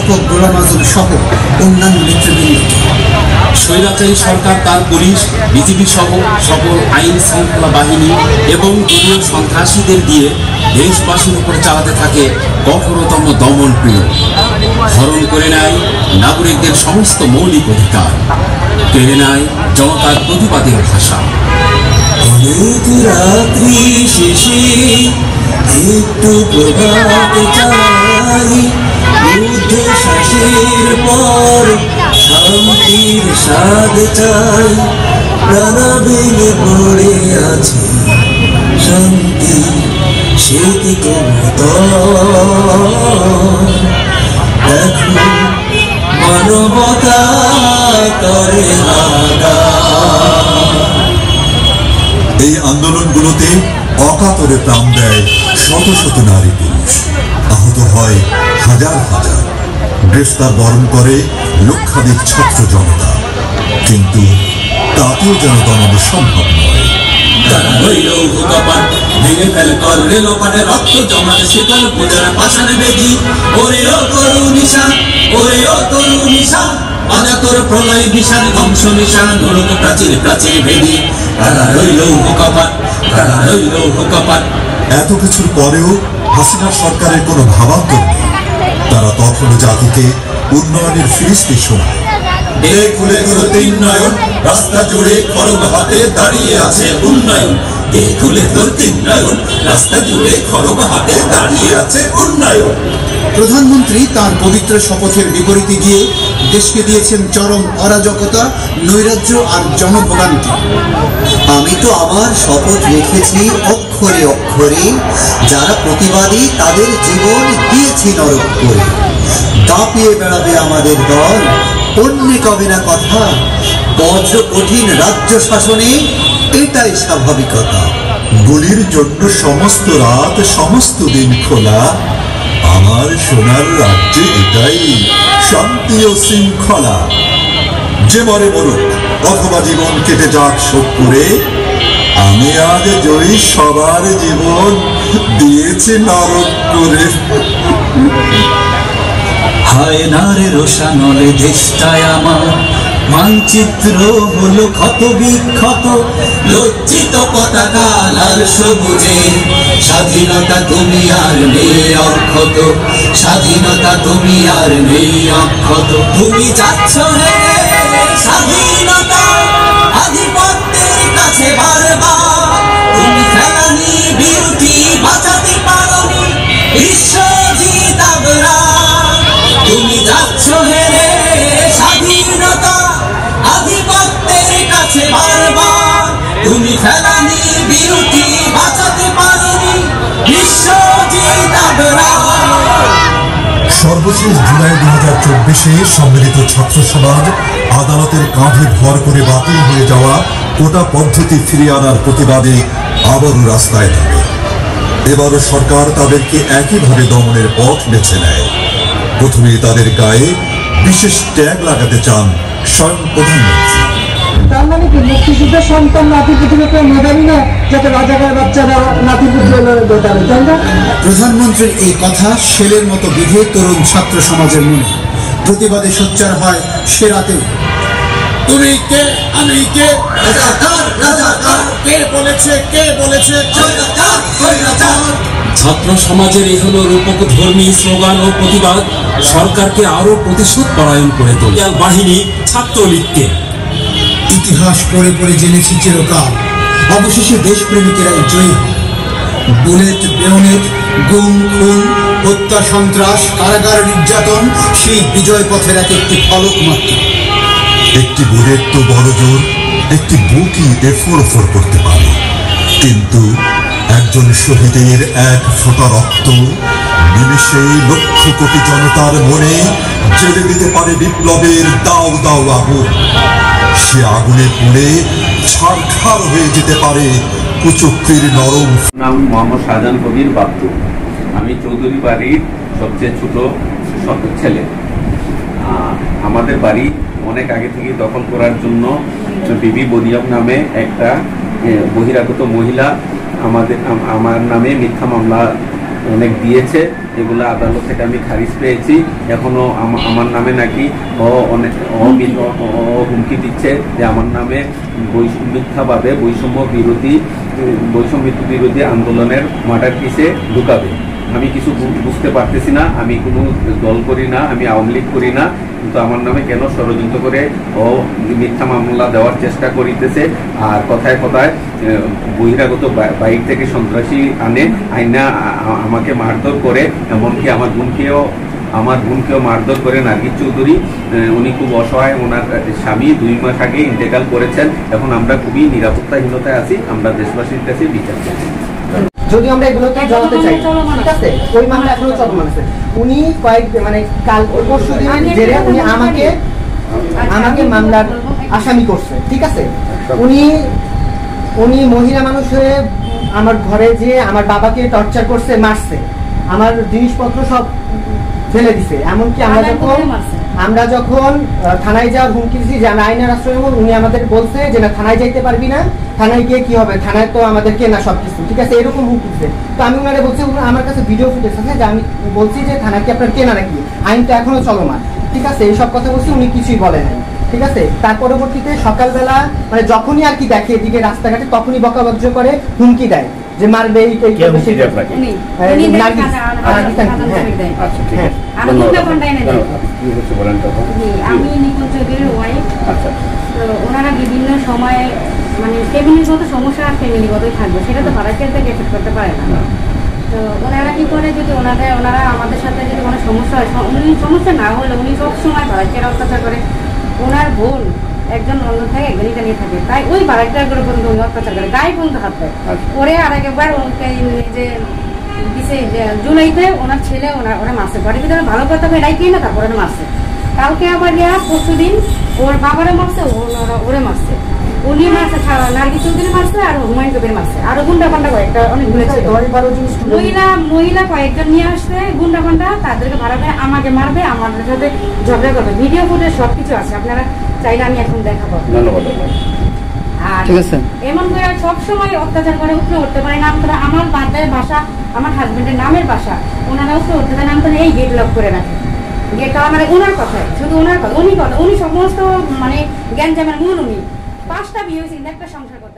অধ্যাপক গোলাম আজম সহ অন্যান্য নেতৃবৃন্দকে। স্বৈরাচারী সরকার তার পুলিশ, বিজিবি সহ সকল আইন শৃঙ্খলা বাহিনী এবং দলীয় সন্ত্রাসীদের দিয়ে দেশবাসীর উপর চালাতে থাকে কঠোরতম দমন পীড়ন। হরণ করে নেয় নাগরিকদের সমস্ত মৌলিক অধিকার, কেড়ে নেয় জনতার প্রতিবাদের ভাষা। অনেক রাত্রি শেষে একটু প্রভাত চাই, ঊর্ধ্বশ্বাসের পর শান্তির স্বাদ চাই। প্রাণা ভেঙে পড়ে আছে শান্তি সেদিক দেখো মানবতা করে এই আন্দোলনগুলোতে অকাতরে প্রাণ দেয় শত শত নারী পুরুষ, আহত হয় হাজার হাজার, গ্রেফতার বরণ করে লক্ষাধিক ছাত্র জনতা, কিন্তু তাতেও যেন দমানো সম্ভব নয়। ভেঙে ফেল কর রেলোপাটে রক্ত জমাতে শীতল পূজার পাশানে বেদি। ওরে ও তরু নিশান, ওরে ও তরু নিশান, বাজা তোর প্রলয় বিশাল ধ্বংস নিশান, নরক প্রাচীর প্রাচীর ভেদি। কারা রইল হুকাপাত, কারা রইল হুকাপাত। এত কিছুর পরেও হাসিনা সরকারের কোনো ভাবান্তর নেই। তারা তখনও জাতিকে উন্নয়নের ফিরিস্তি শোনায়। খুলে তোর তিন নয়ন, রাস্তা জুড়ে খড়গ হাতে দাঁড়িয়ে আছে উন্নয়ন। খুলে তোর তিন নয়ন, রাস্তা জুড়ে খড়গ হাতে দাঁড়িয়ে আছে উন্নয়ন। প্রধানমন্ত্রী তার পবিত্র শপথের বিপরীতে গিয়ে দেশকে দিয়েছেন চরম অরাজকতা, নৈরাজ্য আর জনভোগান্তি। আমি তো আমার শপথ রেখেছি অক্ষরে অক্ষরে, যারা প্রতিবাদী তাদের জীবন দিয়েছি নরক করে। দাপিয়ে বেড়াবে আমাদের দল, অন্য কবে না কথা, বজ্র কঠিন রাজ্য শাসনে এটাই স্বাভাবিকতা। গুলির জন্য সমস্ত রাত সমস্ত দিন খোলা, আমার সোনার রাজ্যে এটাই শান্তি ও শৃঙ্খলা। যে মরে মরুক অথবা জীবন কেটে যাক শোক করে, আমি আজ জয়ী সবার জীবন দিয়েছি নরক করে। হায় নারে রোশানলে দেশটায় আমার, মানচিত্র হলো ক্ষত বিক্ষত, লজ্জিত পতাকা লাল সবুজে। স্বাধীনতা তুমি আর নেই অক্ষত, স্বাধীনতা তুমি আর নেই অক্ষত। তুমি যাচ্ছ হে স্বাধীনতা আধিপত্যের কাছে বারবার, তুমি ফেলানি বিউটি বাঁচাতে পারোনি বিশ্বজিৎ আবরার। তুমি যাচ্ছ হেরে স্বাধীনতা আধিপত্যের কাছে বারবার, তুমি ফেলানি বিরুটি বাঁচাতে পারোনি বিশ্বজিৎ আবরার। সর্বশেষ জুলাই 2024-এ সম্মিলিত ছাত্র সমাজ আদালতের কাঁধে ভর করে বাতিল হয়ে যাওয়া কোটা পদ্ধতি ফিরিয়ে আনার প্রতিবাদে আবারও রাস্তায় নামে। এবারও সরকার তাদেরকে একইভাবে দমনের পথ বেছে নেয়। প্রথমে তাদের গায়ে বিশেষ ট্যাগ লাগাতে চান স্বয়ং প্রধানমন্ত্রী। তার মানে কি মুক্তিযুদ্ধের সন্তান নাতিপুতিকে মেধাবী না, যাতে রাজাকার বাচ্চারা নাতিপুতি মেধাবী, তাই না? প্রধানমন্ত্রীর এই কথা শেলের মতো বিধে তরুণ ছাত্র সমাজের মনে। প্রতিবাদে সোচ্চার হয় সে রাতে। তুমি কে, আমি কে, রাজাকার রাজাকার, কে বলেছে, কে বলেছে রাজাকার রাজাকার। ছাত্র সমাজের এই হলো রূপক ধর্মী স্লোগান ও প্রতিবাদ সরকারকে আরো প্রতিশোধ পরায়ণ করে তোলে। বাহিনী ছাত্রলীগকে ইতিহাস পড়ে পড়ে জেনেছি চিরকাল, অবশেষে দেশপ্রেমিকেরাই জয়ী। বুলেট, বেয়নেট, গুম, খুন, হত্যা, সন্ত্রাস, কারাগার, নির্যাতন সেই বিজয় পথের এক একটি ফলক মাত্র। একটি বুলেট তো বড় জোর একটি বুকই এফোর করতে পারে, কিন্তু একজন শহীদের এক ফোঁটা রক্ত নিমেষেই লক্ষ কোটি জনতার মনে জ্বেলে দিতে পারে বিপ্লবের দাও দাও আগুন। সে আগুনে পুড়ে ছারখার হয়ে যেতে পারে কুচক্রীর নরম। নাম মোহাম্মদ শাহজাহান কবির বাপ্পু। আমি চৌধুরী বাড়ির সবচেয়ে ছোট ছেলে। আমাদের বাড়ি অনেক আগে থেকে দখল করার জন্য বিবি বদিয়াম নামে একটা বহিরাগত মহিলা আমার নামে মিথ্যা মামলা অনেক দিয়েছে, এগুলো আদালত থেকে আমি খারিজ পেয়েছি। এখনো আমার নামে নাকি হুমকি দিচ্ছে যে আমার নামে মিথ্যাভাবে বৈষম্য বিরোধী আন্দোলনের মার্ডার কেসে ঢুকাবে। আমি কিছু বুঝতে পারতেছি না, আমি কোনো দল করি না, আমি আওয়ামী লীগ করি না, কিন্তু আমার নামে কেন ষড়যন্ত্র করে মিথ্যা মামলা দেওয়ার চেষ্টা করিতেছে। আর কথায় কথায় বহিরাগত বাইরে থেকে সন্ত্রাসী আইনা আমাকে মারধর করে, এমনকি আমার বোনকেও মারধর করে। নার্গিস চৌধুরী, উনি খুব অসহায়, ওনার স্বামী 2 মাস আগে ইন্তেকাল করেছেন। এখন আমরা খুবই নিরাপত্তাহীনতায় আছি, আমরা দেশবাসীর কাছে বিচার চাই। যদি আমরা এগুলোতে জানাতে চাই, ঠিক আছে, ওই মামলা এখনো চলমান আছে। উনি কাল পরশু দিন জেরে উনি আমাকে মামলার আসামি করছে, ঠিক আছে। উনি মহিলা মানুষ হয়ে আমার ঘরে যে আমার বাবাকে টর্চার করছে, মারছে, আমার জিনিসপত্র সব ফেলে দিছে। এমনকি আমরা যখন থানায় যাওয়ার হুমকি দিচ্ছি যে আমি আইনের আশ্রয় নেব, উনি আমাদের বলছে যে না থানায় যাইতে পারবি না, থানায় গিয়ে কি হবে, থানায় তো আমাদের কেনা সবকিছু, ঠিক আছে, এরকম হুমকি দিচ্ছে। তো আমি ওনারে বলছি, আমার কাছে ভিডিও ফুটেজ আছে যে আমি বলছি যে থানা কি আপনার কেনা নাকি, আইনটা এখনো চলমান, ঠিক আছে, এইসব কথা বলছি, উনি কিছুই বলে নাই, ঠিক আছে। তার পরবর্তীতে সকালবেলা যখনই আর কি দেখে এদিকে রাস্তাঘাটে, তখনই বকাবজ্জ করে, হুমকি দেয় যে মারবে, ওনারা বিভিন্ন সময়ে ফ্যামিলিগত সমস্যা ফ্যামিলিগতই থাকবে, সেটা তো ভাড়াটিয়ার থেকে এফেক্ট করতে পারে না। তো ওনারা কি করে, যদি ওনারা আমাদের সাথে যদি কোনো সমস্যা হয়, উনি সমস্যা না হলে উনি সবসময় ভাড়াটিয়ার অত্যাচার করে। ওনার বোন একজন লন্ডন থাকে, একজন ইটালি থাকে, তাই ওই ভাড়াটিয়ার করে পর্যন্ত উনি অত্যাচার করে, গায়ে পর্যন্ত হাত দেয়। পরে আর একবার যে জুলাইতে ওনার ছেলে ওরা মারছে, বাড়ির ভিতরে ভালো কথা ডাইকেই না, তারপরে মারছে। কালকে আবার পরশু দিন ওর বাবারে মারছে, ওরে মারছে, উনি মারছে, নার্গিস চৌধুরী মারছে, আর হুমায়ুন কবির মারছে, আরো গুন্ডা পান্ডা কয়েকটা অনেক মহিলা কয়েকজন নিয়ে আসছে গুন্ডা পান্ডা, তাদেরকে ভাড়া করে আমাকে মারবে, আমাদের সাথে ঝগড়া করবে। ভিডিও ফুটেজ সবকিছু আছে, আপনারা চাইলে আমি এখন দেখাবো। আর এমন করে সবসময় অত্যাচার করে, উপরে উঠতে পারে না। আমার বাড়ির বাসা, আমার হাজবেন্ডের নামের বাসা, ওনারা উপরে উঠতে পারে না, এই গেট লক করে রাখে। গেটটা ওনার কথায়, শুধু ওনার কথা, উনি সমস্ত গ্যাঞ্জামের মূল। উনি 5টা বিয়ে হয়েছে, একটা সংসার করে।